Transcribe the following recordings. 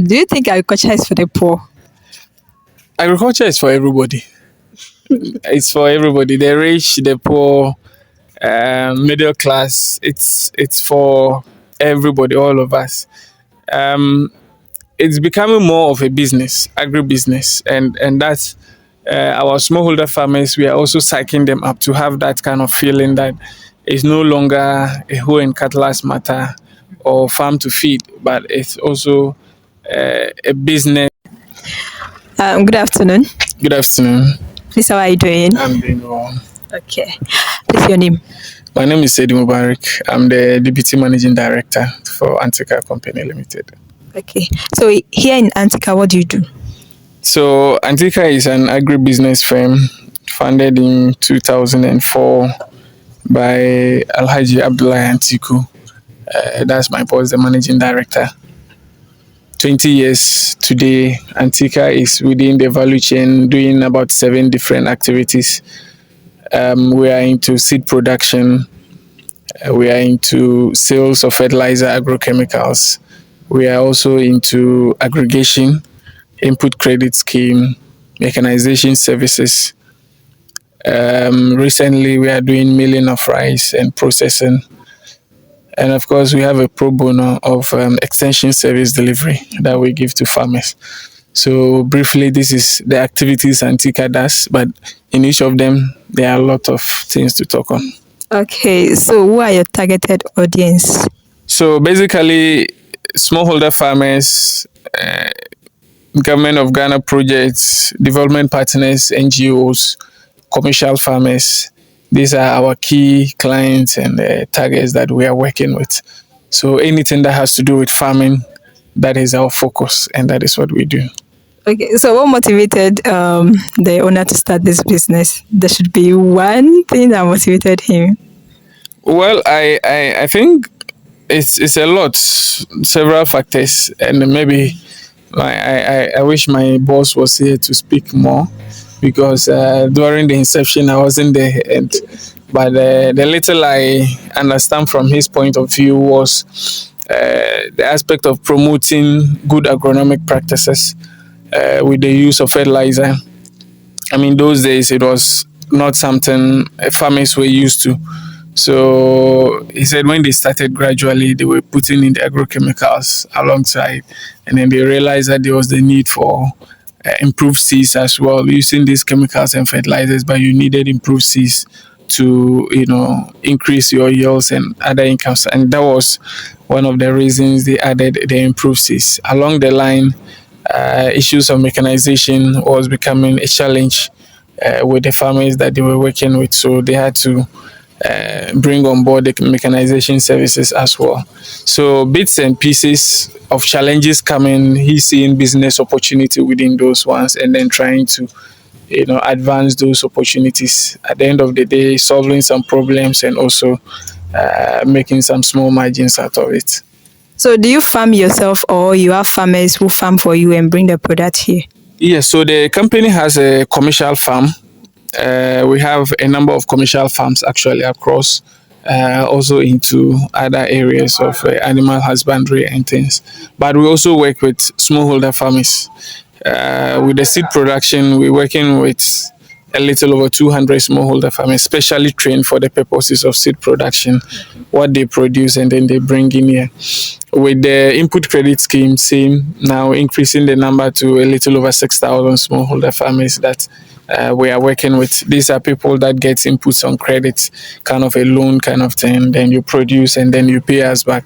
Do you think agriculture is for the poor? Agriculture is for everybody. It's for everybody. The rich, the poor, middle class. It's for everybody, all of us. Um, it's becoming more of a business, agribusiness, and that's our smallholder farmers. We are also psyching them up to have that kind of feeling that it's no longer a hoe and cutlass matter or farm to feed, but it's also a business. Good afternoon. Good afternoon. Please, how are you doing? I'm doing well. Okay. What's your name? My name is Sedi Mubarak. I'm the Deputy Managing Director for Antika Company Limited. Okay. So here in Antika, what do you do? So Antika is an agribusiness firm founded in 2004 by Alhaji Abdullah Antiku. That's my boss, the Managing Director. 20 years today, Antika is within the value chain doing about 7 different activities. We are into seed production. We are into sales of fertilizer, agrochemicals. We are also into aggregation, input credit scheme, mechanization services. Recently, we are doing milling of rice and processing. And of course, we have a pro bono of extension service delivery that we give to farmers. So briefly, this is the activities Antika does, but in each of them, there are a lot of things to talk on. Okay, so who are your targeted audience? So basically, smallholder farmers, government of Ghana projects, development partners, NGOs, commercial farmers. These are our key clients and targets that we are working with. So anything that has to do with farming, that is our focus, and that is what we do. Okay, so what motivated the owner to start this business? There should be one thing that motivated him. Well, I think it's a lot, several factors, and maybe I wish my boss was here to speak more, because during the inception I wasn't there, but the little I understand from his point of view was the aspect of promoting good agronomic practices with the use of fertilizer. I mean, those days it was not something farmers were used to. So he said when they started gradually, they were putting in the agrochemicals alongside, and then they realized that there was the need for improved seeds as well, using these chemicals and fertilizers, but you needed improved seeds to, increase your yields and other incomes. And that was one of the reasons they added the improved seeds. Along the line, issues of mechanization was becoming a challenge with the farmers that they were working with, so they had to bring on board the mechanization services as well. So bits and pieces of challenges coming, he's seeing business opportunity within those ones, and then trying to advance those opportunities. At the end of the day, solving some problems and also making some small margins out of it. So do you farm yourself, or you have farmers who farm for you and bring the product here? Yes, so the company has a commercial farm. We have a number of commercial farms actually across, also into other areas of animal husbandry and things. But we also work with smallholder farmers. With the seed production, we're working with a little over 200 smallholder farmers, specially trained for the purposes of seed production, what they produce and then they bring in here. With the input credit scheme, same, now increasing the number to a little over 6,000 smallholder farmers that we are working with. These are people that get inputs on credit, kind of a loan kind of thing. Then you produce and then you pay us back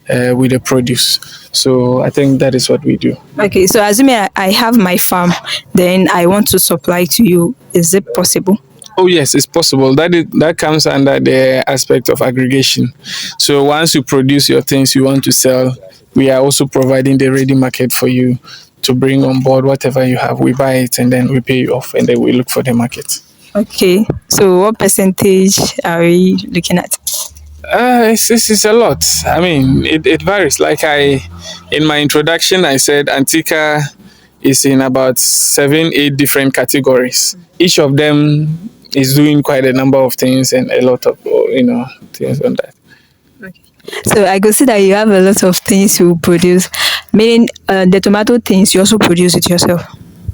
with the produce. So I think that is what we do. Okay, so assuming I have my farm, then I want to supply to you. Is it possible? Oh yes, it's possible. That comes under the aspect of aggregation. So once you produce your things you want to sell, we are also providing the ready market for you to bring on board whatever you have. We buy it and then we pay you off, and then we look for the market. Okay, so what percentage are we looking at? This is a lot. I mean, it varies. Like in my introduction, I said Antika is in about 7-8 different categories. Each of them is doing quite a number of things and a lot of things on that. Okay. So I could see that you have a lot of things you produce. Meaning the tomato things you also produce it yourself.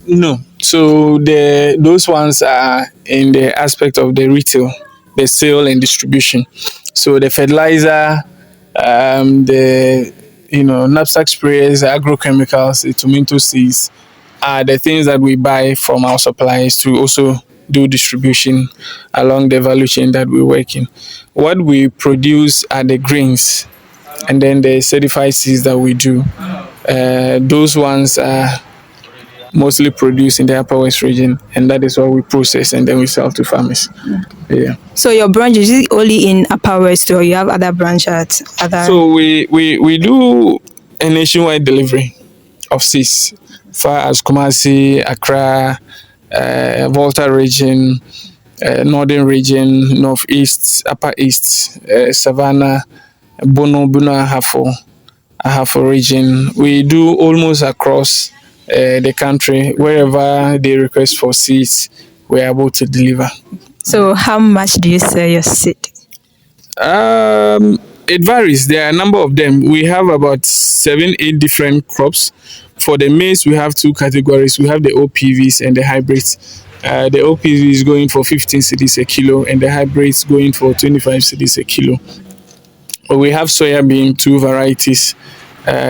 No. So those ones are in the aspect of the retail, the sale and distribution. So the fertilizer, the knapsack sprayers, agrochemicals, the tomato seeds are the things that we buy from our suppliers to also do distribution along the value chain that we work in. What we produce are the grains and then the certified seeds that we do. Those ones are mostly produced in the Upper West region, and that is what we process and then we sell to farmers. Yeah. So your branch is it only in Upper West, or you have other branch at other? So we do a nationwide delivery of seeds, far as Kumasi, Accra, Volta region, Northern region, Northeast, Upper East, Savannah, Bono, Ahafo region. We do almost across the country. Wherever they request for seeds, we're able to deliver. So how much do you sell your seed? It varies. There are a number of them. We have about 7, 8 different crops. For the maize, we have 2 categories. We have the OPVs and the hybrids. The OPV is going for 15 cedis a kilo, and the hybrids going for 25 cedis a kilo. We have soybean, 2 varieties,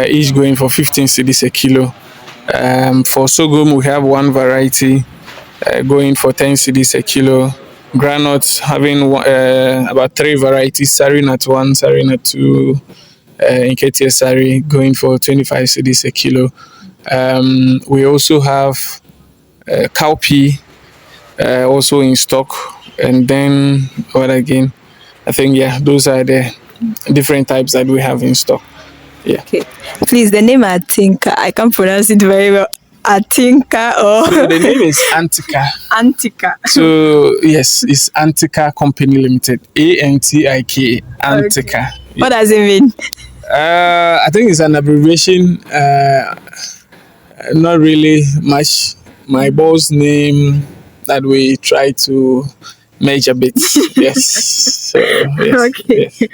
each going for 15 cedis a kilo. For sorghum, we have 1 variety going for 10 cedis a kilo. Granules having about 3 varieties: Sarinat 1, Sarinat 2, Inketia Sari going for 25 cedis a kilo. We also have cowpea also in stock, and then what again? I think those are the different types that we have in stock. Yeah. Okay. Please, the name Antika, I can't pronounce it very well. Antika or So the name is Antika. Antika. So yes, it's Antika Company Limited. Antika. Antika. What does it mean? I think it's an abbreviation. Not really much. My boss name that we try to merge a bit. Yes. So yes. Okay. Yes.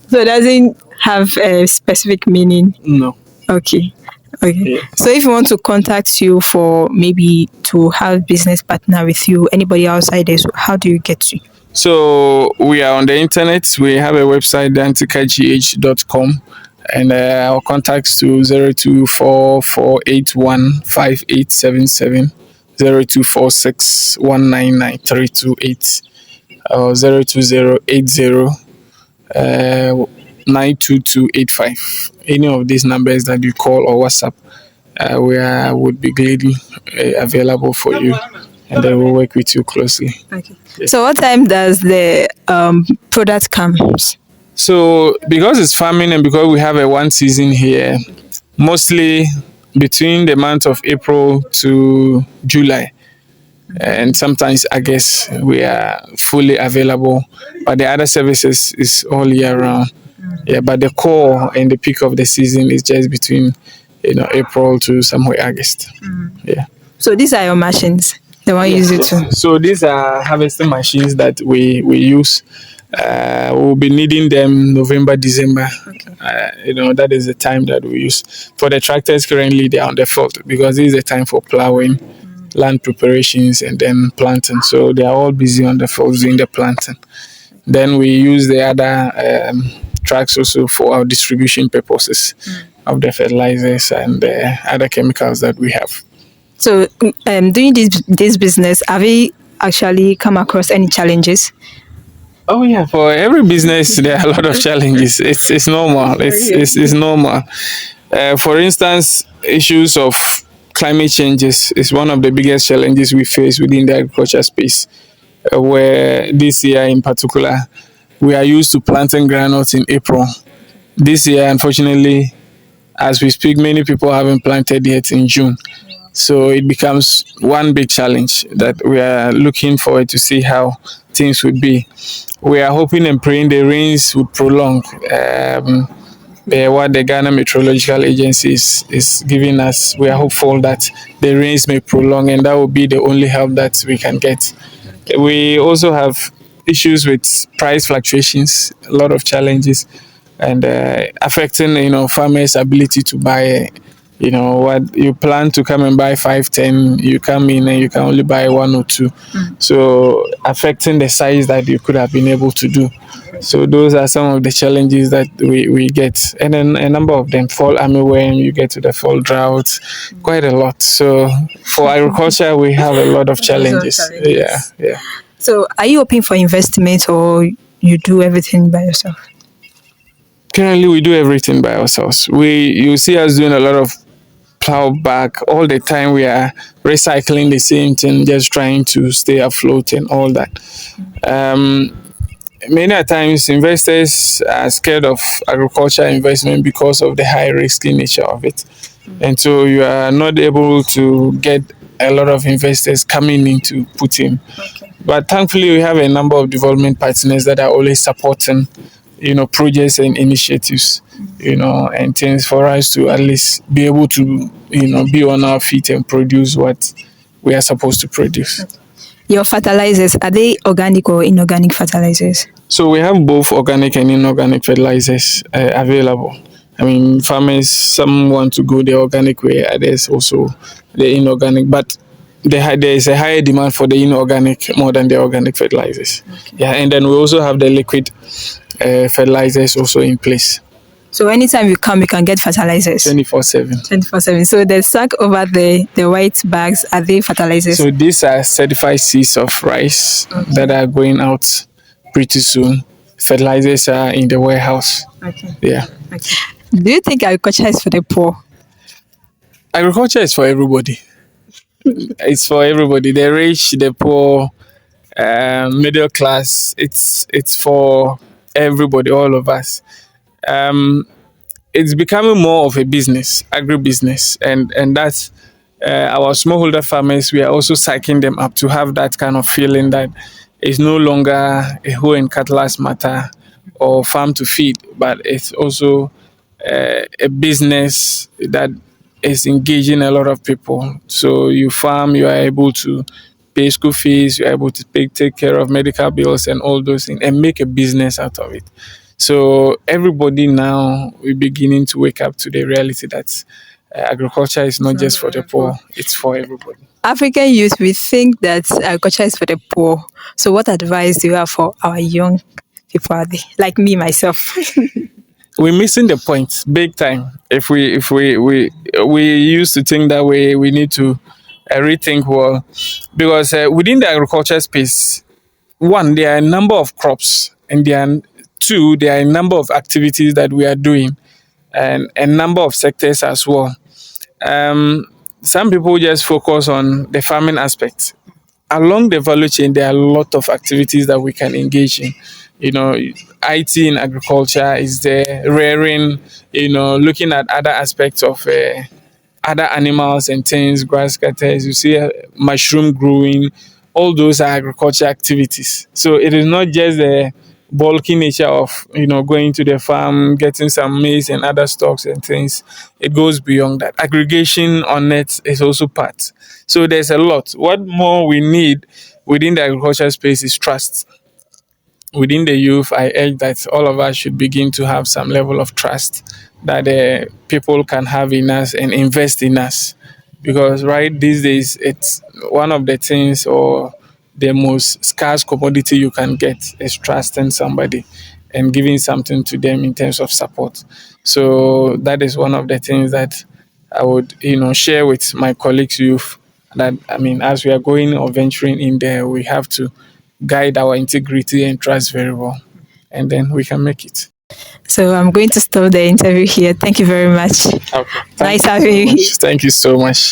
So it doesn't have a specific meaning. No. Okay. Okay. Yeah. So if you want to contact you for maybe to have business partner with you, anybody outside this, how do you get you? So we are on the internet. We have a website, antikagh.com, and our contacts to 0244815877, 0246199328, or 02080 92285. Any of these numbers that you call or WhatsApp, would be gladly available for you, and then we'll work with you closely. Okay. So what time does the product comes? So because it's farming and because we have a one season here, mostly between the month of April to July, and sometimes August, we are fully available. But the other services is all year round. Yeah, but the core and the peak of the season is just between April to somewhere August. Yeah. So these are your machines, the one you use it to. So these are harvesting machines that we use. We'll be needing them November, December. Okay. That is the time that we use. For the tractors, currently they are on the field because this is the time for plowing, land preparations, and then planting. So they are all busy on the field doing the planting. Then we use the other trucks also for our distribution purposes of the fertilizers and the other chemicals that we have. So doing this business, have you actually come across any challenges? Oh yeah, for every business there are a lot of challenges. It's normal. It's normal. For instance, issues of climate changes is one of the biggest challenges we face within the agriculture space. Where this year in particular, we are used to planting groundnuts in April. This year, unfortunately, as we speak, many people haven't planted yet in June. So it becomes one big challenge that we are looking forward to see how things would be. We are hoping and praying the rains would prolong. What the Ghana Meteorological Agency is giving us, we are hopeful that the rains may prolong, and that will be the only help that we can get. We also have issues with price fluctuations, a lot of challenges, and affecting farmers' ability to buy What you plan to come and buy 5, 10, you come in and you can only buy 1 or 2. So affecting the size that you could have been able to do. So those are some of the challenges that we get. And then a number of them, fall armyworm, you get to the fall drought, quite a lot. So for agriculture, we have a lot of challenges. Yeah, yeah. So are you open for investment or you do everything by yourself? Currently, we do everything by ourselves. You see us doing a lot of plow back all the time. We are recycling the same thing, just trying to stay afloat and all that. Many a times investors are scared of agriculture investment because of the high risky nature of it, and so you are not able to get a lot of investors coming in to put in. But thankfully, we have a number of development partners that are always supporting, projects and initiatives, and things for us to at least be able to, be on our feet and produce what we are supposed to produce. Your fertilizers, are they organic or inorganic fertilizers? So we have both organic and inorganic fertilizers available. I mean, farmers, some want to go the organic way, others also the inorganic, but there is a higher demand for the inorganic more than the organic fertilizers. Yeah, and then we also have the liquid fertilizers also in place. So anytime you come, you can get fertilizers? 24/7. 24/7. So the sack over the white bags, are they fertilizers? So these are certified seeds of rice that are going out pretty soon. Fertilizers are in the warehouse. Okay. Yeah. Okay. Do you think agriculture is for the poor? Agriculture is for everybody. It's for everybody. The rich, the poor, middle class. It's for everybody, all of us. It's becoming more of a business, agribusiness, and that's our smallholder farmers. We are also psyching them up to have that kind of feeling that it's no longer a hoe and cutlass matter or farm to feed, but it's also a business that is engaging a lot of people. So you farm, you are able to pay school fees, you're able to take care of medical bills and all those things and make a business out of it. So everybody now we're beginning to wake up to the reality that agriculture is not just for the poor, it's for everybody. African youth, we think that agriculture is for the poor. So what advice do you have for our young people out there, like me, myself? We're missing the point big time. If we used to think that way, we need to rethink well, because within the agriculture space, one, there are a number of crops, and two, there are a number of activities that we are doing, and a number of sectors as well. Some people just focus on the farming aspect. Along the value chain, there are a lot of activities that we can engage in. IT in agriculture is there, rearing, looking at other aspects of other animals and things, grass cutters, you see mushroom growing, all those are agriculture activities. So it is not just the bulky nature of, going to the farm, getting some maize and other stocks and things. It goes beyond that. Aggregation on it is also part. So there's a lot. What more we need within the agriculture space is trust. Within the youth, I urge that all of us should begin to have some level of trust that people can have in us and invest in us. Because right these days, it's one of the things or the most scarce commodity you can get is trusting somebody and giving something to them in terms of support. So that is one of the things that I would, share with my colleagues youth, that as we are going or venturing in there, we have to guide our integrity and trust very well, and then we can make it. So I'm going to stop the interview here. Thank you very much. Okay. Nice having you. Thank you so much.